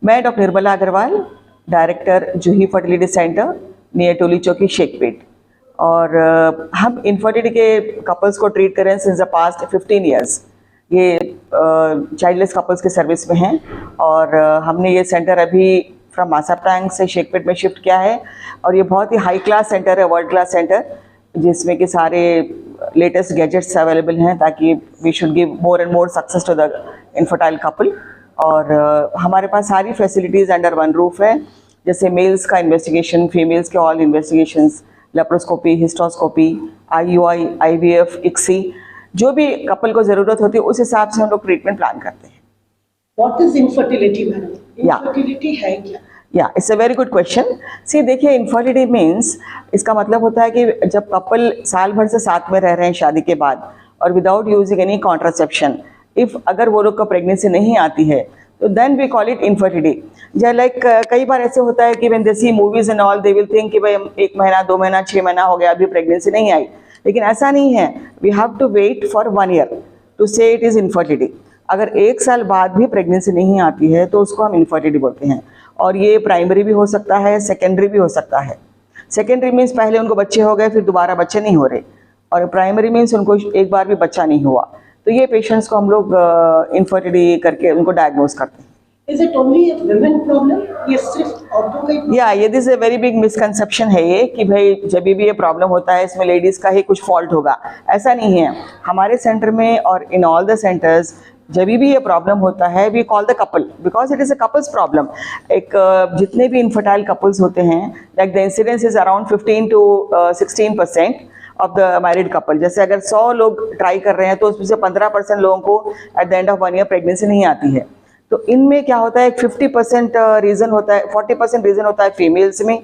मैं doctor Nirmala Agarwal, director जूही fertility centre near टोली चौकी शेखपेट। और हम इनफर्टिलिटी के कपल्स को ट्रीट करें सिंस द पास्ट 15 ईयर्स। ये चाइल्डलेस कपल्स के सर्विस में हैं और हमने ये सेंटर अभी फ्रॉम मासाप्टांग से शेखपेट में शिफ्ट किया है। और ये बहुत ही हाई क्लास सेंटर है, वर्ल्ड क्लास सेंटर, जिसमें कि सारे लेटेस्ट गैजेट्स अवेलेबल हैं ताकि we should give more and more success to the infertile couple. और हमारे पास सारी फैसिलिटीज़ अंडर वन रूफ है, जैसे मेल्स का इन्वेस्टिगेशन, फीमेल्स के all investigations, laparoscopy, hysteroscopy, IUI, IVF, ICSI, जो भी कपल को ज़रूरत होती है उस हिसाब से हम लोग ट्रीटमेंट प्लान करते हैं। What is infertility, madam? Infertility है क्या? या it's a very good question. See देखिए, इनफर्टिलिटी मीन्स, इसका मतलब होता है कि जब कपल साल भर से साथ में रह रहे हैं शादी के बाद और without using any contraception, if अगर वो लोग को प्रेगनेंसी नहीं आती है तो then we call it infertility. जैसे लाइक कई बार ऐसे होता है कि when they see movies and all, they will think कि भाई 1 महीना, 2 महीना, 6 महीना हो गया, अभी प्रेगनेंसी नहीं आई। लेकिन ऐसा नहीं है। We have to wait for 1 year to say it is infertility. अगर 1 साल बाद भी प्रेगनेंसी नहीं आती है तो उसको हम इनफर्टिलिटी बोलते हैं। और ये प्राइमरी भी हो सकता है, सेकेंडरी भी हो सकता है। सेकेंडरी मीन्स पहले उनको बच्चे हो गए फिर दोबारा बच्चे नहीं हो रहे, और प्राइमरी मीन्स उनको एक बार भी बच्चा नहीं हुआ। तो ये पेशेंट्स को हम लोग इनफर्टिलिटी करके उनको डायग्नोज करते हैं। Is it only a women problem? ये सिर्फ औरतों का ही? या ये this a very big misconception है ये कि भाई जब भी ये प्रॉब्लम होता है इसमें लेडीज़ का ही कुछ फॉल्ट होगा, ऐसा नहीं है। हमारे सेंटर में और इन ऑल द सेंटर्स जब भी ये प्रॉब्लम होता है we call the couple, because it is a couples problem. एक जितने भी इनफर्टाइल कपल्स होते हैं, like the incidence is around 15 to 16% of the married couple. जैसे अगर 100 लोग ट्राई कर रहे हैं तो उसमें से 15% लोगों को at the end of 1 year pregnancy नहीं आती है। तो इनमें क्या होता है, 50% रीज़न होता है, 40% रीज़न होता है फीमेल्स में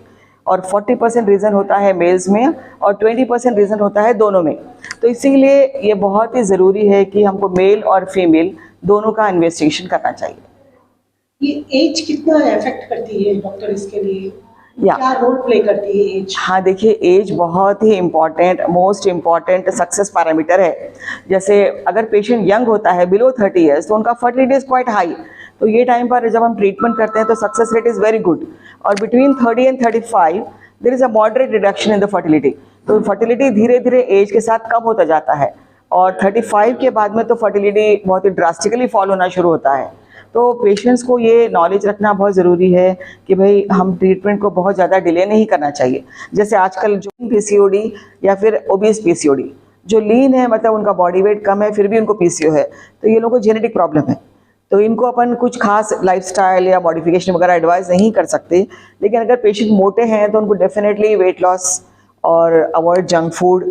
और 40% रीज़न होता है मेल्स में और 20% रीज़न होता है दोनों में। तो इसीलिए ये बहुत ही ज़रूरी है कि हमको मेल और फीमेल दोनों का इन्वेस्टिगेशन करना चाहिए। ये एज कितना इफेक्ट करती है डॉक्टर इसके लिए? या क्या रोल प्ले करती है एज? हाँ देखिए, एज बहुत ही important, most important success parameter है। जैसे अगर पेशेंट यंग होता है बिलो 30 ईयर्स तो उनका फर्टिलिटी इज़ क्वाइट हाई। तो ये टाइम पर जब हम ट्रीटमेंट करते हैं तो success rate is very good. और between 30 and 35 there is a moderate reduction in the fertility. तो फर्टिलिटी धीरे धीरे एज के साथ कम होता जाता है और 35 के बाद में तो फर्टिलिटी बहुत ही ड्रास्टिकली फॉल होना शुरू होता है। तो पेशेंट्स को ये नॉलेज रखना बहुत ज़रूरी है कि भाई हम ट्रीटमेंट को बहुत ज़्यादा डिले नहीं करना चाहिए। जैसे आजकल जो PCOD या फिर ओबीस PCOD, जो लीन है मतलब उनका बॉडी वेट कम है फिर भी उनको PCO है, तो ये लोगों को जेनेटिक प्रॉब्लम है। तो इनको अपन कुछ खास लाइफस्टाइल या मॉडिफिकेशन वगैरह एडवाइस नहीं कर सकते। लेकिन अगर पेशेंट मोटे हैं तो उनको डेफिनेटली वेट लॉस और avoid junk food,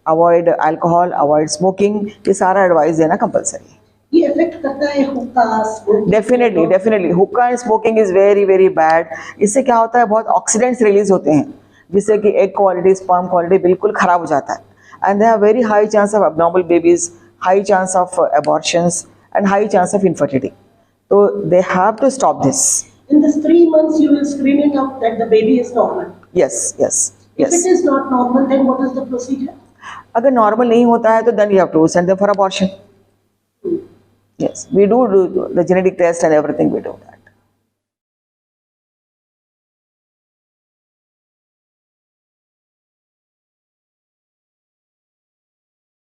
avoid alcohol, avoid smoking, ये सारा एडवाइस देना कंपलसरी है। ये इफेक्ट करता है हुक्का, स्मोकिंग? डेफिनेटली हुक्का and smoking is very very bad. इससे क्या होता है, बहुत ऑक्सीडेंट्स रिलीज होते हैं जिससे कि एग क्वालिटी, स्पर्म क्वालिटी बिल्कुल ख़राब हो जाता है। And they have very high chance of abnormal babies, high chance of abortions and high chance of infertility. So they have to stop this. In this 3 months you will screen it out that the baby is normal. Yes. If it is not normal, then what is the procedure? अगर normal नहीं होता है तो then you have to send them for abortion. Yes, we do the genetic test and everything we do.